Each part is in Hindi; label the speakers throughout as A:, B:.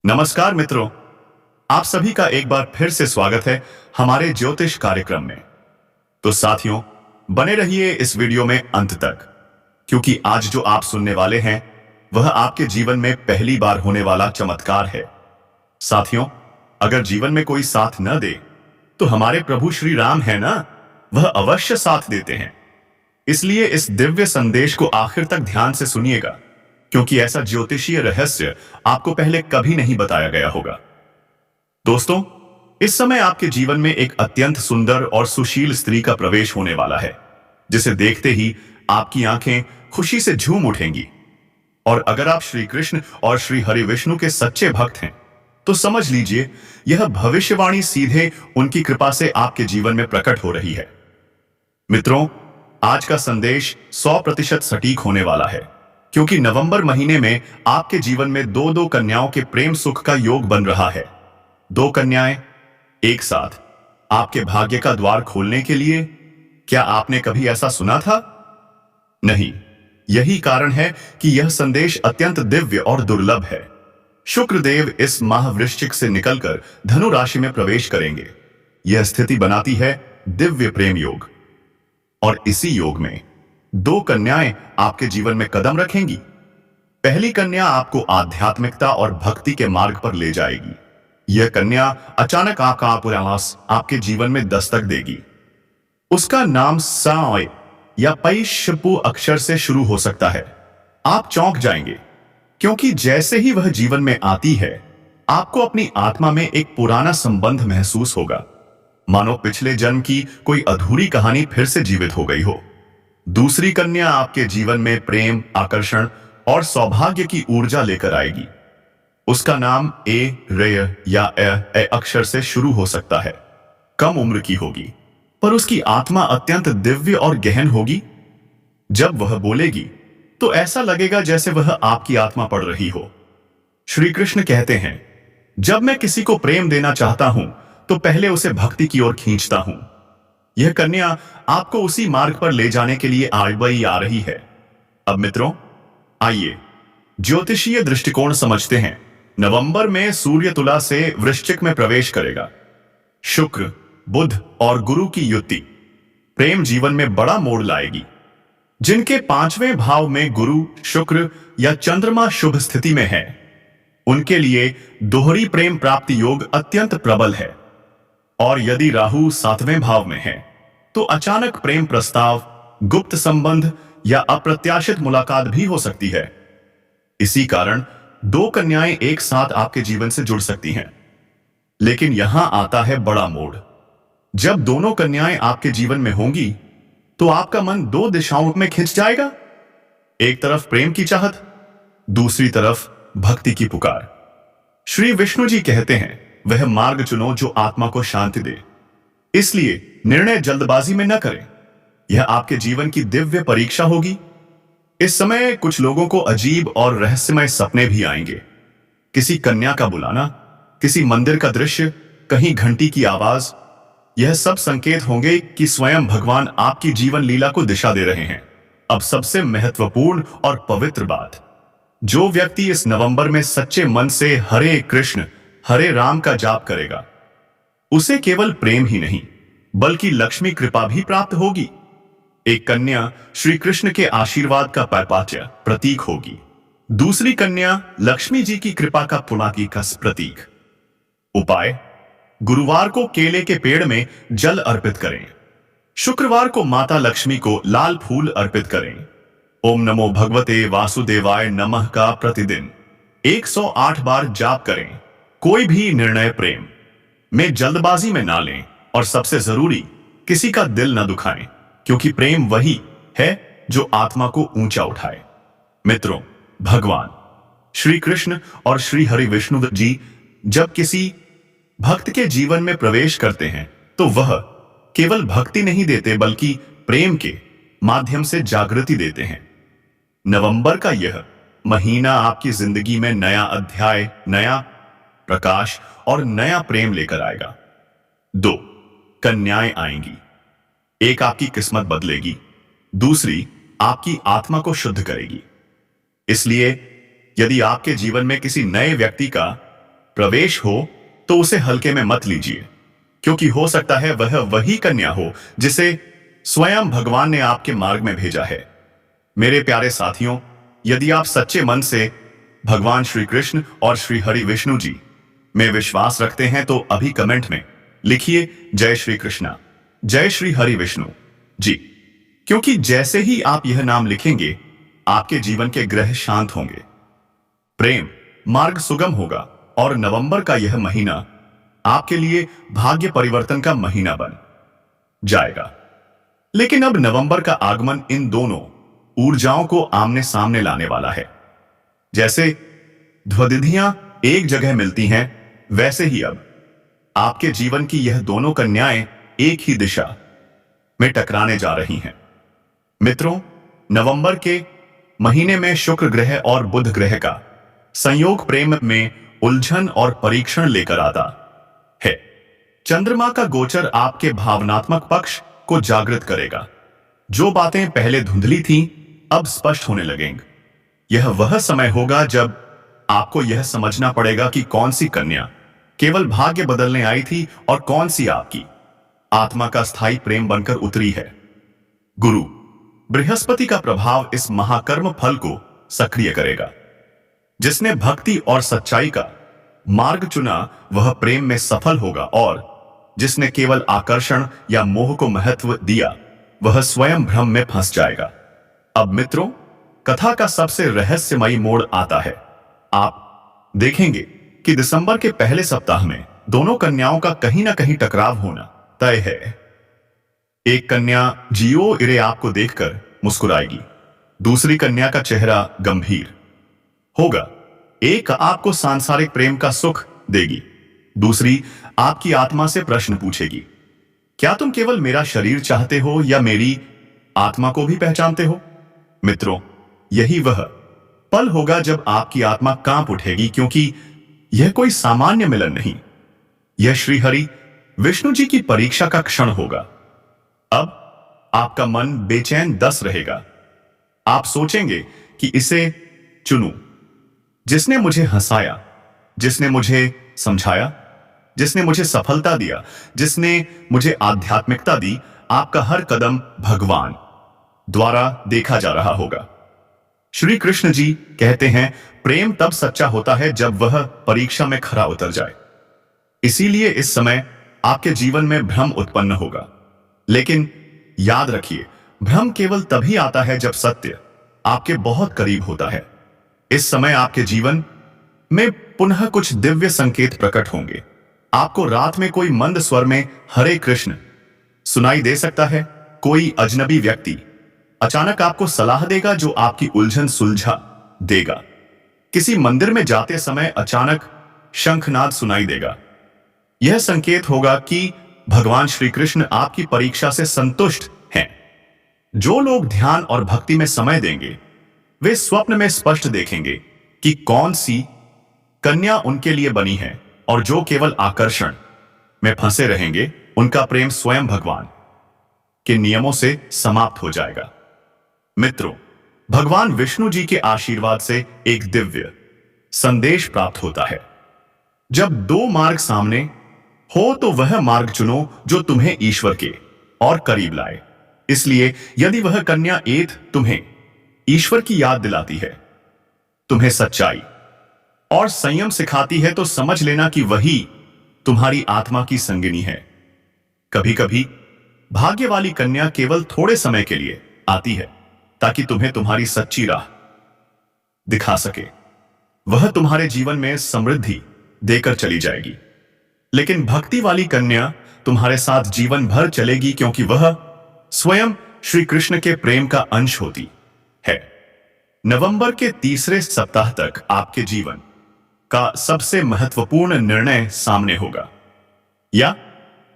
A: नमस्कार मित्रों, आप सभी का एक बार फिर से स्वागत है हमारे ज्योतिष कार्यक्रम में। तो साथियों, बने रहिए इस वीडियो में अंत तक, क्योंकि आज जो आप सुनने वाले हैं वह आपके जीवन में पहली बार होने वाला चमत्कार है। साथियों, अगर जीवन में कोई साथ न दे तो हमारे प्रभु श्री राम है ना, वह अवश्य साथ देते हैं। इसलिए इस दिव्य संदेश को आखिर तक ध्यान से सुनिएगा, क्योंकि ऐसा ज्योतिषीय रहस्य आपको पहले कभी नहीं बताया गया होगा। दोस्तों, इस समय आपके जीवन में एक अत्यंत सुंदर और सुशील स्त्री का प्रवेश होने वाला है, जिसे देखते ही आपकी आंखें खुशी से झूम उठेंगी। और अगर आप श्री कृष्ण और श्री हरि विष्णु के सच्चे भक्त हैं, तो समझ लीजिए यह भविष्यवाणी सीधे उनकी कृपा से आपके जीवन में प्रकट हो रही है। मित्रों, आज का संदेश 100% सटीक होने वाला है, क्योंकि नवंबर महीने में आपके जीवन में दो कन्याओं के प्रेम सुख का योग बन रहा है। दो कन्याएं एक साथ आपके भाग्य का द्वार खोलने के लिए। क्या आपने कभी ऐसा सुना था? नहीं। यही कारण है कि यह संदेश अत्यंत दिव्य और दुर्लभ है। शुक्रदेव इस माह वृश्चिक से निकलकर धनु राशि में प्रवेश करेंगे। यह स्थिति बनाती है दिव्य प्रेम योग, और इसी योग में दो कन्याएं आपके जीवन में कदम रखेंगी। पहली कन्या आपको आध्यात्मिकता और भक्ति के मार्ग पर ले जाएगी। यह कन्या अचानक आपके जीवन में दस्तक देगी। उसका नाम साय या पैशपु अक्षर से शुरू हो सकता है। आप चौंक जाएंगे, क्योंकि जैसे ही वह जीवन में आती है, आपको अपनी आत्मा में एक पुराना संबंध महसूस होगा, मानो पिछले जन्म की कोई अधूरी कहानी फिर से जीवित हो गई हो। दूसरी कन्या आपके जीवन में प्रेम, आकर्षण और सौभाग्य की ऊर्जा लेकर आएगी। उसका नाम ए, रे या ए अक्षर से शुरू हो सकता है। कम उम्र की होगी, पर उसकी आत्मा अत्यंत दिव्य और गहन होगी। जब वह बोलेगी तो ऐसा लगेगा जैसे वह आपकी आत्मा पढ़ रही हो। श्री कृष्ण कहते हैं, जब मैं किसी को प्रेम देना चाहता हूं तो पहले उसे भक्ति की ओर खींचता हूं। यह कन्या आपको उसी मार्ग पर ले जाने के लिए आ रही है। अब मित्रों, आइए ज्योतिषीय दृष्टिकोण समझते हैं। नवंबर में सूर्य तुला से वृश्चिक में प्रवेश करेगा। शुक्र, बुध और गुरु की युति प्रेम जीवन में बड़ा मोड़ लाएगी। जिनके 5वें भाव में गुरु, शुक्र या चंद्रमा शुभ स्थिति में है, उनके लिए दोहरी प्रेम प्राप्ति योग अत्यंत प्रबल है। और यदि राहु 7वें भाव में है, तो अचानक प्रेम प्रस्ताव, गुप्त संबंध या अप्रत्याशित मुलाकात भी हो सकती है। इसी कारण दो कन्याएं एक साथ आपके जीवन से जुड़ सकती हैं। लेकिन यहां आता है बड़ा मोड़। जब दोनों कन्याएं आपके जीवन में होंगी, तो आपका मन दो दिशाओं में खिंच जाएगा। एक तरफ प्रेम की चाहत, दूसरी तरफ भक्ति की पुकार। श्री विष्णु जी कहते हैं, वह मार्ग चुनो जो आत्मा को शांति दे। इसलिए निर्णय जल्दबाजी में न करें। यह आपके जीवन की दिव्य परीक्षा होगी। इस समय कुछ लोगों को अजीब और रहस्यमय सपने भी आएंगे। किसी कन्या का बुलाना, किसी मंदिर का दृश्य, कहीं घंटी की आवाज। यह सब संकेत होंगे कि स्वयं भगवान आपकी जीवन लीला को दिशा दे रहे हैं। अब सबसे महत्वपूर्ण और पवित्र बात, जो व्यक्ति इस नवंबर में सच्चे मन से हरे कृष्ण हरे राम का जाप करेगा, उसे केवल प्रेम ही नहीं बल्कि लक्ष्मी कृपा भी प्राप्त होगी। एक कन्या श्री कृष्ण के आशीर्वाद का प्रतीक होगी। दूसरी कन्या लक्ष्मी जी की कृपा का पुनाकी का प्रतीक। उपाय: गुरुवार को केले के पेड़ में जल अर्पित करें। शुक्रवार को माता लक्ष्मी को लाल फूल अर्पित करें। ओम नमो भगवते वासुदेवाय नमः का प्रतिदिन 108 बार जाप करें। कोई भी निर्णय प्रेम में जल्दबाजी में ना लें, और सबसे जरूरी, किसी का दिल न दुखाएं, क्योंकि प्रेम वही है जो आत्मा को ऊंचा उठाए। मित्रों, भगवान श्री कृष्ण और श्री हरि विष्णु जी जब किसी भक्त के जीवन में प्रवेश करते हैं, तो वह केवल भक्ति नहीं देते बल्कि प्रेम के माध्यम से जागृति देते हैं। नवंबर का यह महीना आपकी जिंदगी में नया अध्याय, नया प्रकाश और नया प्रेम लेकर आएगा। दो कन्याएं आएंगी। एक आपकी किस्मत बदलेगी, दूसरी आपकी आत्मा को शुद्ध करेगी। इसलिए यदि आपके जीवन में किसी नए व्यक्ति का प्रवेश हो तो उसे हल्के में मत लीजिए, क्योंकि हो सकता है वह वही कन्या हो जिसे स्वयं भगवान ने आपके मार्ग में भेजा है। मेरे प्यारे साथियों, यदि आप सच्चे मन से भगवान श्री कृष्ण और श्री हरि विष्णु जी में विश्वास रखते हैं तो अभी कमेंट में लिखिए जय श्री कृष्णा, जय श्री हरि विष्णु जी, क्योंकि जैसे ही आप यह नाम लिखेंगे आपके जीवन के ग्रह शांत होंगे, प्रेम मार्ग सुगम होगा और नवंबर का यह महीना आपके लिए भाग्य परिवर्तन का महीना बन जाएगा। लेकिन अब नवंबर का आगमन इन दोनों ऊर्जाओं को आमने सामने लाने वाला है। जैसे ध्वनिधियां एक जगह मिलती हैं, वैसे ही अब आपके जीवन की यह दोनों कन्याएं एक ही दिशा में टकराने जा रही हैं। मित्रों, नवंबर के महीने में शुक्र ग्रह और बुध ग्रह का संयोग प्रेम में उलझन और परीक्षण लेकर आता है। चंद्रमा का गोचर आपके भावनात्मक पक्ष को जागृत करेगा। जो बातें पहले धुंधली थीं अब स्पष्ट होने लगेंगी। यह वह समय होगा जब आपको यह समझना पड़ेगा कि कौन सी कन्या केवल भाग्य बदलने आई थी और कौन सी आपकी आत्मा का स्थायी प्रेम बनकर उतरी है। गुरु बृहस्पति का प्रभाव इस महाकर्म फल को सक्रिय करेगा। जिसने भक्ति और सच्चाई का मार्ग चुना वह प्रेम में सफल होगा, और जिसने केवल आकर्षण या मोह को महत्व दिया वह स्वयं भ्रम में फंस जाएगा। अब मित्रों, कथा का सबसे रहस्यमयी मोड़ आता है। आप देखेंगे कि दिसंबर के पहले सप्ताह में दोनों कन्याओं का कहीं ना कहीं टकराव होना तय है। एक कन्या जियो इरे आपको देखकर मुस्कुराएगी, दूसरी कन्या का चेहरा गंभीर होगा। एक आपको सांसारिक प्रेम का सुख देगी, दूसरी आपकी आत्मा से प्रश्न पूछेगी, क्या तुम केवल मेरा शरीर चाहते हो या मेरी आत्मा को भी पहचानते हो? मित्रों, यही वह पल होगा जब आपकी आत्मा कांप उठेगी, क्योंकि यह कोई सामान्य मिलन नहीं, यह श्री हरि विष्णु जी की परीक्षा का क्षण होगा। अब आपका मन बेचैन दस रहेगा। आप सोचेंगे कि इसे चुनूं, जिसने मुझे हंसाया, जिसने मुझे समझाया, जिसने मुझे सफलता दिया, जिसने मुझे आध्यात्मिकता दी। आपका हर कदम भगवान द्वारा देखा जा रहा होगा। श्री कृष्ण जी कहते हैं, प्रेम तब सच्चा होता है जब वह परीक्षा में खरा उतर जाए। इसीलिए इस समय आपके जीवन में भ्रम उत्पन्न होगा, लेकिन याद रखिए, भ्रम केवल तभी आता है जब सत्य आपके बहुत करीब होता है। इस समय आपके जीवन में पुनः कुछ दिव्य संकेत प्रकट होंगे। आपको रात में कोई मंद स्वर में हरे कृष्ण सुनाई दे सकता है। कोई अजनबी व्यक्ति अचानक आपको सलाह देगा जो आपकी उलझन सुलझा देगा। किसी मंदिर में जाते समय अचानक शंखनाद सुनाई देगा। यह संकेत होगा कि भगवान श्री कृष्ण आपकी परीक्षा से संतुष्ट हैं। जो लोग ध्यान और भक्ति में समय देंगे वे स्वप्न में स्पष्ट देखेंगे कि कौन सी कन्या उनके लिए बनी है, और जो केवल आकर्षण में फंसे रहेंगे उनका प्रेम स्वयं भगवान के नियमों से समाप्त हो जाएगा। मित्रों, भगवान विष्णु जी के आशीर्वाद से एक दिव्य संदेश प्राप्त होता है। जब दो मार्ग सामने हो तो वह मार्ग चुनो जो तुम्हें ईश्वर के और करीब लाए। इसलिए यदि वह कन्या एथ तुम्हें ईश्वर की याद दिलाती है, तुम्हें सच्चाई और संयम सिखाती है, तो समझ लेना कि वही तुम्हारी आत्मा की संगिनी है। कभी कभी भाग्य वाली कन्या केवल थोड़े समय के लिए आती है ताकि तुम्हें तुम्हारी सच्ची राह दिखा सके। वह तुम्हारे जीवन में समृद्धि देकर चली जाएगी, लेकिन भक्ति वाली कन्या तुम्हारे साथ जीवन भर चलेगी, क्योंकि वह स्वयं श्री कृष्ण के प्रेम का अंश होती है। नवंबर के तीसरे सप्ताह तक आपके जीवन का सबसे महत्वपूर्ण निर्णय सामने होगा। या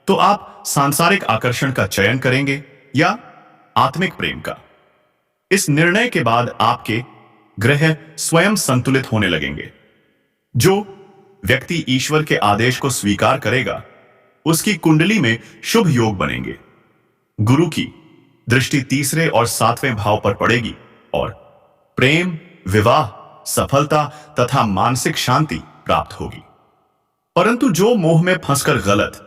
A: तो आप सांसारिक आकर्षण का चयन करेंगे या आत्मिक प्रेम का। इस निर्णय के बाद आपके ग्रह स्वयं संतुलित होने लगेंगे। जो व्यक्ति ईश्वर के आदेश को स्वीकार करेगा उसकी कुंडली में शुभ योग बनेंगे। गुरु की दृष्टि तीसरे और सातवें भाव पर पड़ेगी और प्रेम, विवाह, सफलता तथा मानसिक शांति प्राप्त होगी। परंतु जो मोह में फंसकर गलत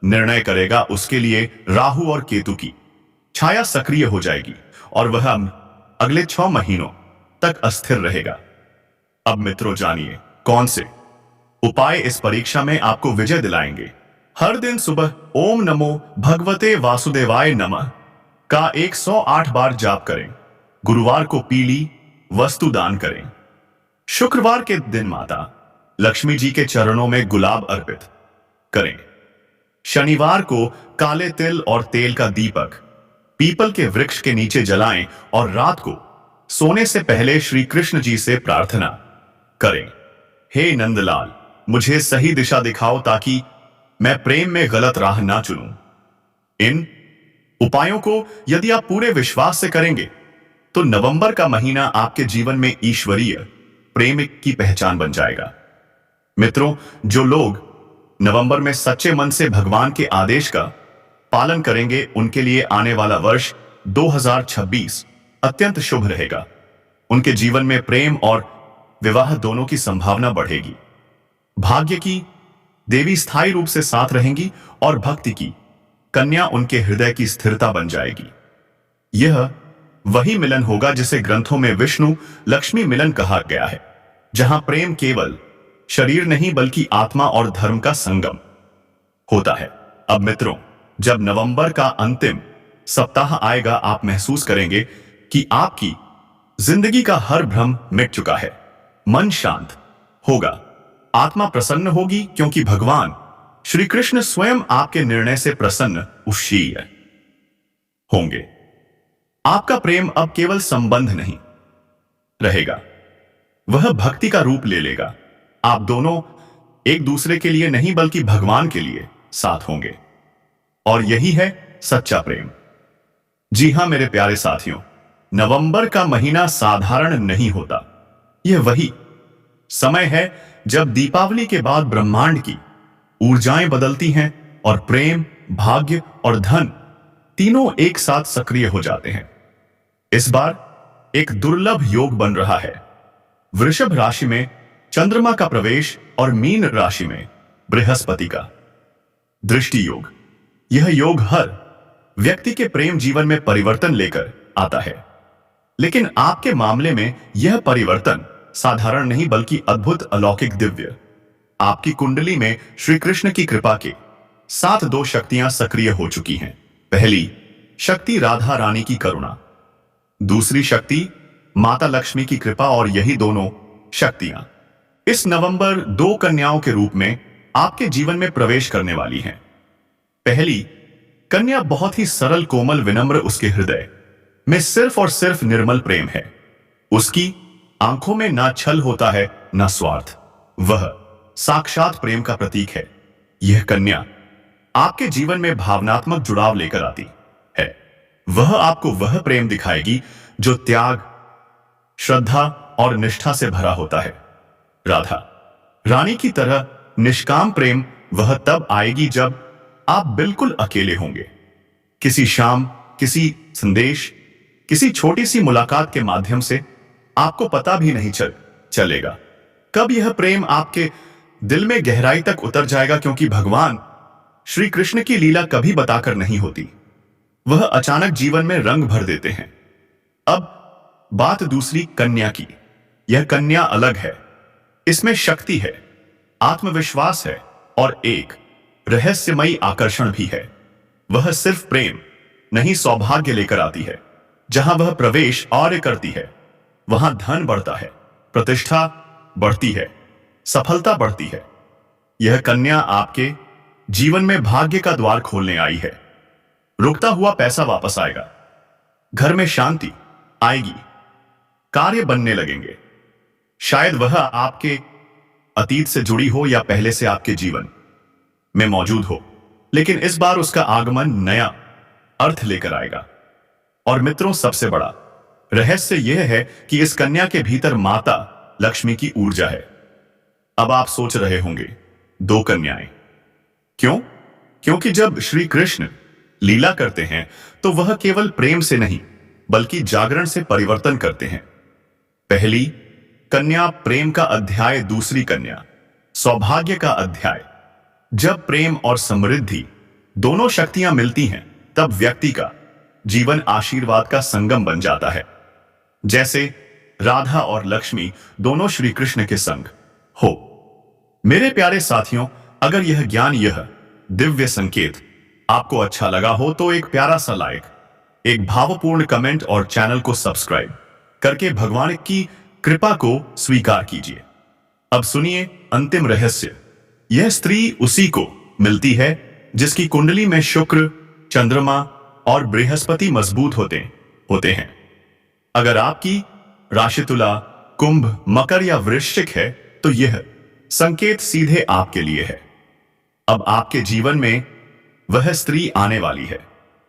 A: निर्णय करेगा उसके लिए राहु और केतु की छाया सक्रिय हो जाएगी और वह अगले 6 महीनों तक अस्थिर रहेगा। अब मित्रों जानिए कौन से उपाय इस परीक्षा में आपको विजय दिलाएंगे। हर दिन सुबह ओम नमो भगवते वासुदेवाय नमः का 108 बार जाप करें। गुरुवार को पीली वस्तु दान करें। शुक्रवार के दिन माता लक्ष्मी जी के चरणों में गुलाब अर्पित करें। शनिवार को काले तिल और तेल का दीपक पीपल के वृक्ष के नीचे जलाएं और रात को सोने से पहले श्री कृष्ण जी से प्रार्थना करें, हे नंदलाल मुझे सही दिशा दिखाओ ताकि मैं प्रेम में गलत राह ना चुनूं। इन उपायों को यदि आप पूरे विश्वास से करेंगे तो नवंबर का महीना आपके जीवन में ईश्वरीय प्रेम की पहचान बन जाएगा। मित्रों, जो लोग नवंबर में सच्चे मन से भगवान के आदेश का पालन करेंगे उनके लिए आने वाला वर्ष 2026 अत्यंत शुभ रहेगा। उनके जीवन में प्रेम और विवाह दोनों की संभावना बढ़ेगी। भाग्य की देवी स्थायी रूप से साथ रहेंगी और भक्ति की कन्या उनके हृदय की स्थिरता बन जाएगी। यह वही मिलन होगा जिसे ग्रंथों में विष्णु लक्ष्मी मिलन कहा गया है, जहां प्रेम केवल शरीर नहीं बल्कि आत्मा और धर्म का संगम होता है। अब मित्रों, जब नवंबर का अंतिम सप्ताह आएगा आप महसूस करेंगे कि आपकी जिंदगी का हर भ्रम मिट चुका है। मन शांत होगा, आत्मा प्रसन्न होगी क्योंकि भगवान श्री कृष्ण स्वयं आपके निर्णय से प्रसन्न उशील होंगे। आपका प्रेम अब केवल संबंध नहीं रहेगा, वह भक्ति का रूप ले लेगा। आप दोनों एक दूसरे के लिए नहीं बल्कि भगवान के लिए साथ होंगे और यही है सच्चा प्रेम। जी हां मेरे प्यारे साथियों, नवंबर का महीना साधारण नहीं होता। यह वही समय है जब दीपावली के बाद ब्रह्मांड की ऊर्जाएं बदलती हैं और प्रेम, भाग्य और धन तीनों एक साथ सक्रिय हो जाते हैं। इस बार एक दुर्लभ योग बन रहा है। वृषभ राशि में चंद्रमा का प्रवेश और मीन राशि में बृहस्पति का दृष्टि योग। यह योग हर व्यक्ति के प्रेम जीवन में परिवर्तन लेकर आता है, लेकिन आपके मामले में यह परिवर्तन साधारण नहीं बल्कि अद्भुत, अलौकिक, दिव्य। आपकी कुंडली में श्री कृष्ण की कृपा के साथ 2 शक्तियां सक्रिय हो चुकी हैं। पहली शक्ति राधा रानी की करुणा, दूसरी शक्ति माता लक्ष्मी की कृपा, और यही दोनों शक्तियां इस नवंबर 2 कन्याओं के रूप में आपके जीवन में प्रवेश करने वाली हैं। पहली कन्या बहुत ही सरल, कोमल, विनम्र। उसके हृदय में सिर्फ और सिर्फ निर्मल प्रेम है। उसकी आंखों में ना छल होता है ना स्वार्थ, वह साक्षात प्रेम का प्रतीक है। यह कन्या आपके जीवन में भावनात्मक जुड़ाव लेकर आती है। वह आपको वह प्रेम दिखाएगी जो त्याग, श्रद्धा और निष्ठा से भरा होता है। राधा रानी की तरह निष्काम प्रेम वह तब आएगी जब आप बिल्कुल अकेले होंगे। किसी शाम, किसी संदेश, किसी छोटी सी मुलाकात के माध्यम से आपको पता भी नहीं चलेगा कब यह प्रेम आपके दिल में गहराई तक उतर जाएगा, क्योंकि भगवान श्री कृष्ण की लीला कभी बताकर नहीं होती, वह अचानक जीवन में रंग भर देते हैं। अब बात दूसरी कन्या की। यह कन्या अलग है। इसमें शक्ति है, आत्मविश्वास है और एक रहस्यमयी आकर्षण भी है। वह सिर्फ प्रेम नहीं, सौभाग्य लेकर आती है। जहां वह प्रवेश और करती है वहां धन बढ़ता है, प्रतिष्ठा बढ़ती है, सफलता बढ़ती है। यह कन्या आपके जीवन में भाग्य का द्वार खोलने आई है। रुकता हुआ पैसा वापस आएगा, घर में शांति आएगी, कार्य बनने लगेंगे। शायद वह आपके अतीत से जुड़ी हो या पहले से आपके जीवन में मौजूद हो, लेकिन इस बार उसका आगमन नया अर्थ लेकर आएगा। और मित्रों, सबसे बड़ा रहस्य यह है कि इस कन्या के भीतर माता लक्ष्मी की ऊर्जा है। अब आप सोच रहे होंगे 2 कन्याएं क्यों? क्योंकि जब श्री कृष्ण लीला करते हैं तो वह केवल प्रेम से नहीं बल्कि जागरण से परिवर्तन करते हैं। पहली कन्या प्रेम का अध्याय, दूसरी कन्या सौभाग्य का अध्याय। जब प्रेम और समृद्धि दोनों शक्तियां मिलती हैं, तब व्यक्ति का जीवन आशीर्वाद का संगम बन जाता है। जैसे राधा और लक्ष्मी दोनों श्री कृष्ण के संग हो। मेरे प्यारे साथियों, अगर यह ज्ञान, यह दिव्य संकेत आपको अच्छा लगा हो तो एक प्यारा सा लाइक, एक भावपूर्ण कमेंट और चैनल को सब्सक्राइब करके भगवान की कृपा को स्वीकार कीजिए। अब सुनिए अंतिम रहस्य। यह स्त्री उसी को मिलती है जिसकी कुंडली में शुक्र, चंद्रमा और बृहस्पति मजबूत होते हैं। अगर आपकी राशि तुला, कुंभ, मकर या वृश्चिक है तो यह संकेत सीधे आपके लिए है। अब आपके जीवन में वह स्त्री आने वाली है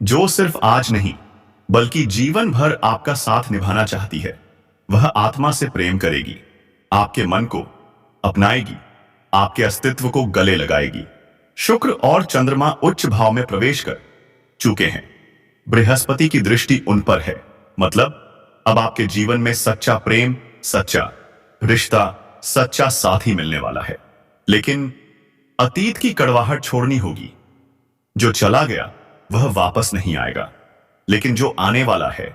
A: जो सिर्फ आज नहीं बल्कि जीवन भर आपका साथ निभाना चाहती है। वह आत्मा से प्रेम करेगी, आपके मन को अपनाएगी, आपके अस्तित्व को गले लगाएगी। शुक्र और चंद्रमा उच्च भाव में प्रवेश कर चुके हैं। बृहस्पति की दृष्टि उन पर है, मतलब अब आपके जीवन में सच्चा प्रेम, सच्चा रिश्ता, सच्चा साथी मिलने वाला है। लेकिन अतीत की कड़वाहट छोड़नी होगी। जो चला गया वह वापस नहीं आएगा, लेकिन जो आने वाला है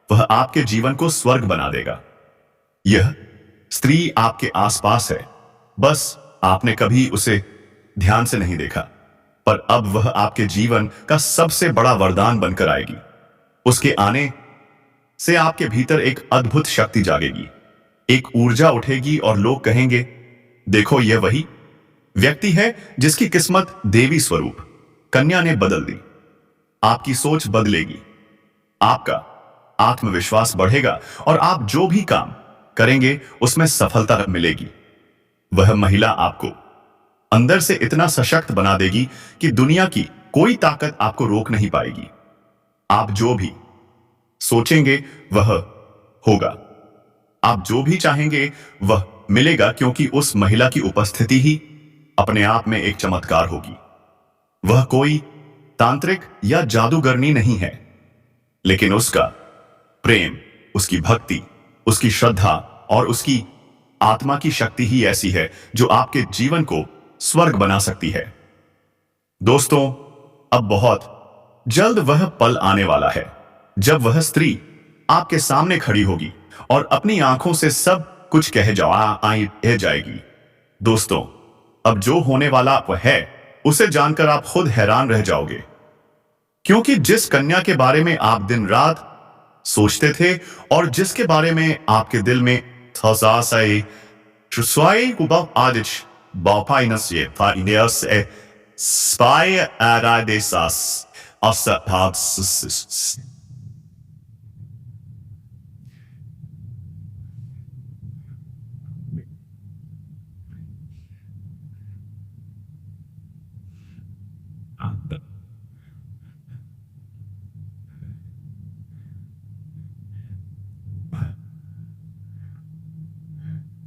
A: वह आपके जीवन को स्वर्ग बना देगा। यह स्त्री आपके आसपास है, बस आपने कभी उसे ध्यान से नहीं देखा, पर अब वह आपके जीवन का सबसे बड़ा वरदान बनकर आएगी। उसके आने से आपके भीतर एक अद्भुत शक्ति जागेगी, एक ऊर्जा उठेगी और लोग कहेंगे, देखो यह वही व्यक्ति है जिसकी किस्मत देवी स्वरूप कन्या ने बदल दी। आपकी सोच बदलेगी, आपका आत्मविश्वास बढ़ेगा और आप जो भी काम करेंगे उसमें सफलता मिलेगी। वह महिला आपको अंदर से इतना सशक्त बना देगी कि दुनिया की कोई ताकत आपको रोक नहीं पाएगी। आप जो भी सोचेंगे वह होगा, आप जो भी चाहेंगे वह मिलेगा, क्योंकि उस महिला की उपस्थिति ही अपने आप में एक चमत्कार होगी। वह कोई तांत्रिक या जादूगरनी नहीं है, लेकिन उसका प्रेम, उसकी भक्ति, उसकी श्रद्धा और उसकी आत्मा की शक्ति ही ऐसी है जो आपके जीवन को स्वर्ग बना सकती है। दोस्तों, अब बहुत जल्द वह पल आने वाला है जब वह स्त्री आपके सामने खड़ी होगी और अपनी आंखों से सब कुछ कह जाएगी। दोस्तों, अब जो होने वाला वह है उसे जानकर आप खुद हैरान रह जाओगे, क्योंकि जिस कन्या के बारे में आप दिन रात सोचते थे और जिसके बारे में आपके दिल में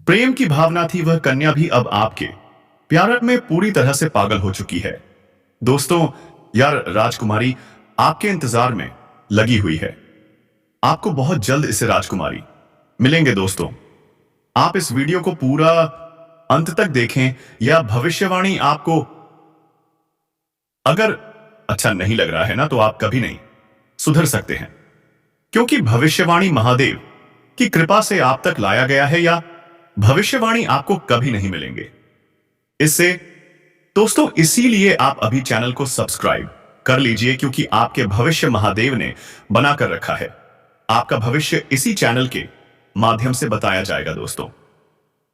A: प्रेम की भावना थी, वह कन्या भी अब आपके प्यार में पूरी तरह से पागल हो चुकी है। दोस्तों, यार राजकुमारी आपके इंतजार में लगी हुई है। आपको बहुत जल्द इसे राजकुमारी मिलेंगे। दोस्तों, आप इस वीडियो को पूरा अंत तक देखें, या भविष्यवाणी आपको अगर अच्छा नहीं लग रहा है ना, तो आप कभी नहीं सुधर सकते हैं, क्योंकि भविष्यवाणी महादेव की कृपा से आप तक लाया गया है, या भविष्यवाणी आपको कभी नहीं मिलेंगे इससे। दोस्तों, इसीलिए आप अभी चैनल को सब्सक्राइब कर लीजिए, क्योंकि आपके भविष्य महादेव ने बनाकर रखा है। आपका भविष्य इसी चैनल के माध्यम से बताया जाएगा। दोस्तों,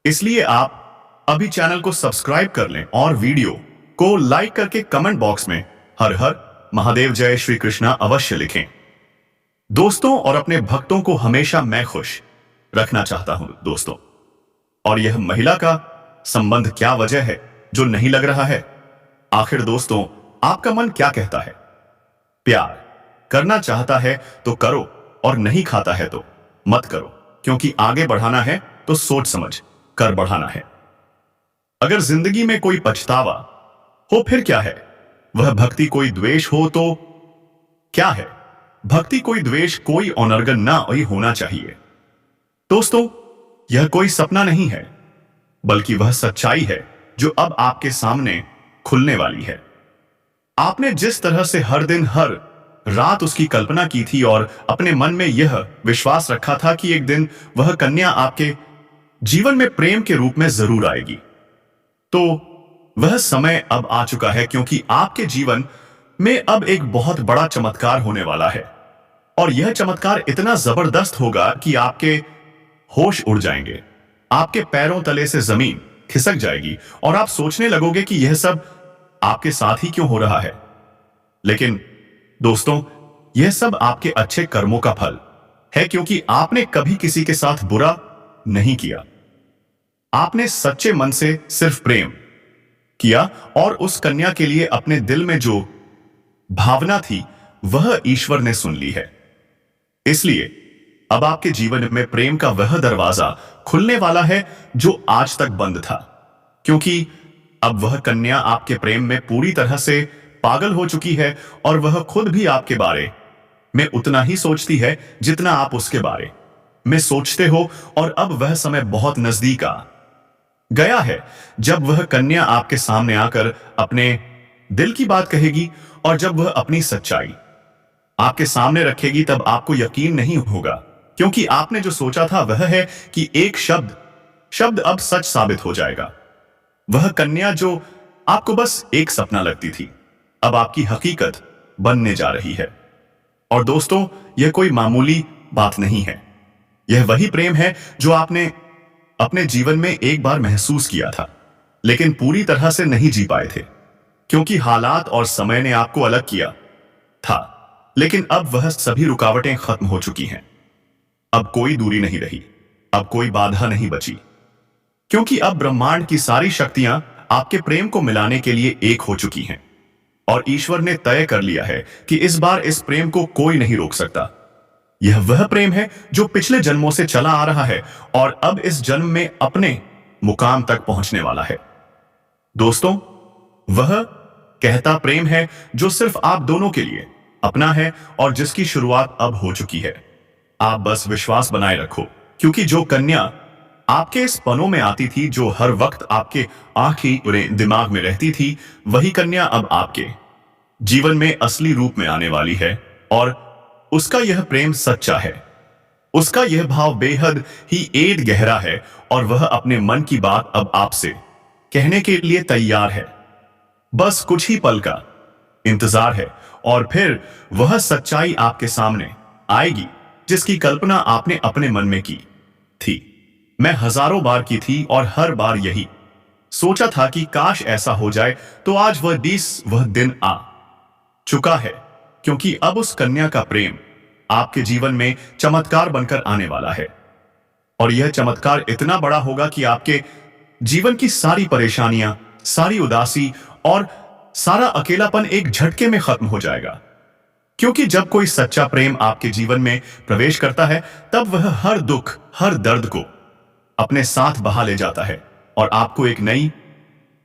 A: इसलिए आप अभी चैनल को सब्सक्राइब कर लें और वीडियो को लाइक करके कमेंट बॉक्स में हर हर महादेव जय श्री कृष्णा अवश्य लिखें। दोस्तों, और अपने भक्तों को हमेशा मैं खुश रखना चाहता हूं। दोस्तों, और यह महिला का संबंध क्या वजह है जो नहीं लग रहा है? आखिर दोस्तों, आपका मन क्या कहता है? प्यार करना चाहता है तो करो, और नहीं खाता है तो मत करो, क्योंकि आगे बढ़ाना है तो सोच समझ कर बढ़ाना है। अगर जिंदगी में कोई पछतावा हो फिर क्या है? वह भक्ति कोई द्वेष हो तो क्या है? भक्ति कोई द्वेष, कोई अनर्गल ना होना चाहिए। दोस्तों, यह कोई सपना नहीं है, बल्कि वह सच्चाई है जो अब आपके सामने खुलने वाली है। आपने जिस तरह से हर दिन हर रात उसकी कल्पना की थी और अपने मन में यह विश्वास रखा था कि एक दिन वह कन्या आपके जीवन में प्रेम के रूप में जरूर आएगी, तो वह समय अब आ चुका है, क्योंकि आपके जीवन में अब एक बहुत बड़ा चमत्कार होने वाला है। और यह चमत्कार इतना जबरदस्त होगा कि आपके होश उड़ जाएंगे, आपके पैरों तले से जमीन खिसक जाएगी और आप सोचने लगोगे कि यह सब आपके साथ ही क्यों हो रहा है। लेकिन दोस्तों, यह सब आपके अच्छे कर्मों का फल है, क्योंकि आपने कभी किसी के साथ बुरा नहीं किया। आपने सच्चे मन से सिर्फ प्रेम किया और उस कन्या के लिए अपने दिल में जो भावना थी वह ईश्वर ने सुन ली है। इसलिए अब आपके जीवन में प्रेम का वह दरवाजा खुलने वाला है जो आज तक बंद था, क्योंकि अब वह कन्या आपके प्रेम में पूरी तरह से पागल हो चुकी है और वह खुद भी आपके बारे में उतना ही सोचती है जितना आप उसके बारे में सोचते हो। और अब वह समय बहुत नजदीक आ गया है जब वह कन्या आपके सामने आकर अपने दिल की बात कहेगी, और जब वह अपनी सच्चाई आपके सामने रखेगी तब आपको यकीन नहीं होगा, क्योंकि आपने जो सोचा था वह है कि एक शब्द अब सच साबित हो जाएगा। वह कन्या जो आपको बस एक सपना लगती थी अब आपकी हकीकत बनने जा रही है। और दोस्तों, यह कोई मामूली बात नहीं है, यह वही प्रेम है जो आपने अपने जीवन में एक बार महसूस किया था, लेकिन पूरी तरह से नहीं जी पाए थे, क्योंकि हालात और समय ने आपको अलग किया था। लेकिन अब वह सभी रुकावटें खत्म हो चुकी हैं। अब कोई दूरी नहीं रही, अब कोई बाधा नहीं बची, क्योंकि अब ब्रह्मांड की सारी शक्तियां आपके प्रेम को मिलाने के लिए एक हो चुकी हैं। और ईश्वर ने तय कर लिया है कि इस बार इस प्रेम को कोई नहीं रोक सकता। यह वह प्रेम है जो पिछले जन्मों से चला आ रहा है और अब इस जन्म में अपने मुकाम तक पहुंचने वाला है। दोस्तों, वह कहता प्रेम है जो सिर्फ आप दोनों के लिए अपना है और जिसकी शुरुआत अब हो चुकी है। आप बस विश्वास बनाए रखो, क्योंकि जो कन्या आपके इस पनों में आती थी, जो हर वक्त आपके आंखी दिमाग में रहती थी, वही कन्या अब आपके जीवन में असली रूप में आने वाली है। और उसका यह प्रेम सच्चा है, उसका यह भाव बेहद ही ऐद गहरा है, और वह अपने मन की बात अब आपसे कहने के लिए तैयार है। बस कुछ ही पल का इंतजार है और फिर वह सच्चाई आपके सामने आएगी जिसकी कल्पना आपने अपने मन में की थी। मैं हजारों बार की थी और हर बार यही सोचा था कि काश ऐसा हो जाए, तो आज वह दिन आ चुका है, क्योंकि अब उस कन्या का प्रेम आपके जीवन में चमत्कार बनकर आने वाला है। और यह चमत्कार इतना बड़ा होगा कि आपके जीवन की सारी परेशानियां, सारी उदासी और सारा अकेलापन एक झटके में खत्म हो जाएगा। क्योंकि जब कोई सच्चा प्रेम आपके जीवन में प्रवेश करता है, तब वह हर दुख, हर दर्द को अपने साथ बहा ले जाता है और आपको एक नई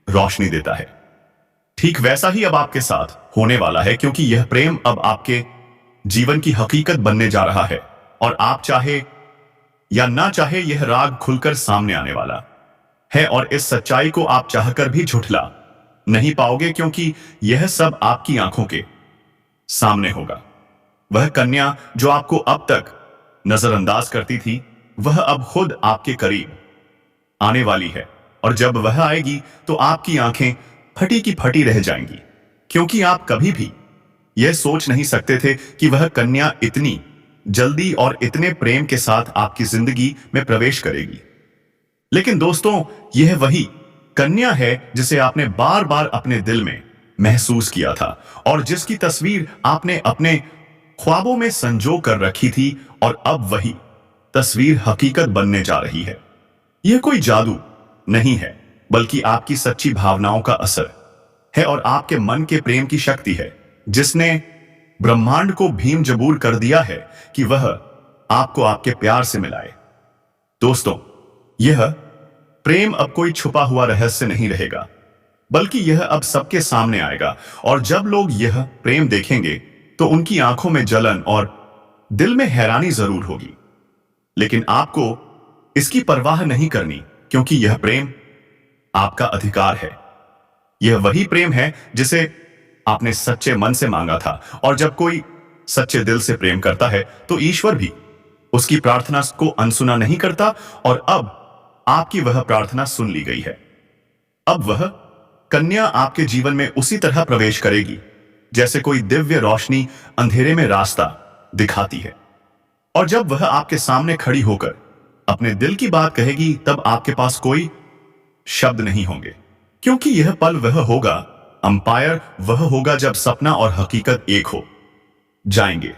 A: रोशनी देता है। ठीक वैसा ही अब आपके साथ होने वाला है, क्योंकि यह प्रेम अब आपके जीवन की हकीकत बनने जा रहा है। और आप चाहे या ना चाहे, यह राग खुलकर सामने आने वाला है, और इस सच्चाई को आप चाहकर भी झुठला नहीं पाओगे, क्योंकि यह सब आपकी आंखों के सामने होगा। वह कन्या जो आपको अब तक नजरअंदाज करती थी, वह अब खुद आपके करीब आने वाली है। और जब वह आएगी तो आपकी आंखें फटी की फटी रह जाएंगी, क्योंकि आप कभी भी यह सोच नहीं सकते थे कि वह कन्या इतनी जल्दी और इतने प्रेम के साथ आपकी जिंदगी में प्रवेश करेगी। लेकिन दोस्तों, यह वही कन्या है जिसे आपने बार बार अपने दिल में महसूस किया था और जिसकी तस्वीर आपने अपने ख्वाबों में संजो कर रखी थी, और अब वही तस्वीर हकीकत बनने जा रही है। यह कोई जादू नहीं है, बल्कि आपकी सच्ची भावनाओं का असर है और आपके मन के प्रेम की शक्ति है, जिसने ब्रह्मांड को भीम जबूर कर दिया है कि वह आपको आपके प्यार से मिलाए। दोस्तों, यह प्रेम अब कोई छुपा हुआ रहस्य नहीं रहेगा, बल्कि यह अब सबके सामने आएगा। और जब लोग यह प्रेम देखेंगे तो उनकी आंखों में जलन और दिल में हैरानी जरूर होगी, लेकिन आपको इसकी परवाह नहीं करनी, क्योंकि यह प्रेम आपका अधिकार है। यह वही प्रेम है जिसे आपने सच्चे मन से मांगा था। और जब कोई सच्चे दिल से प्रेम करता है तो ईश्वर भी उसकी प्रार्थना को अनसुना नहीं करता। और अब आपकी वह प्रार्थना सुन ली गई है। अब वह कन्या आपके जीवन में उसी तरह प्रवेश करेगी जैसे कोई दिव्य रोशनी अंधेरे में रास्ता दिखाती है। और जब वह आपके सामने खड़ी होकर अपने दिल की बात कहेगी तब आपके पास कोई शब्द नहीं होंगे, क्योंकि यह पल वह होगा, अंपायर वह होगा जब सपना और हकीकत एक हो जाएंगे।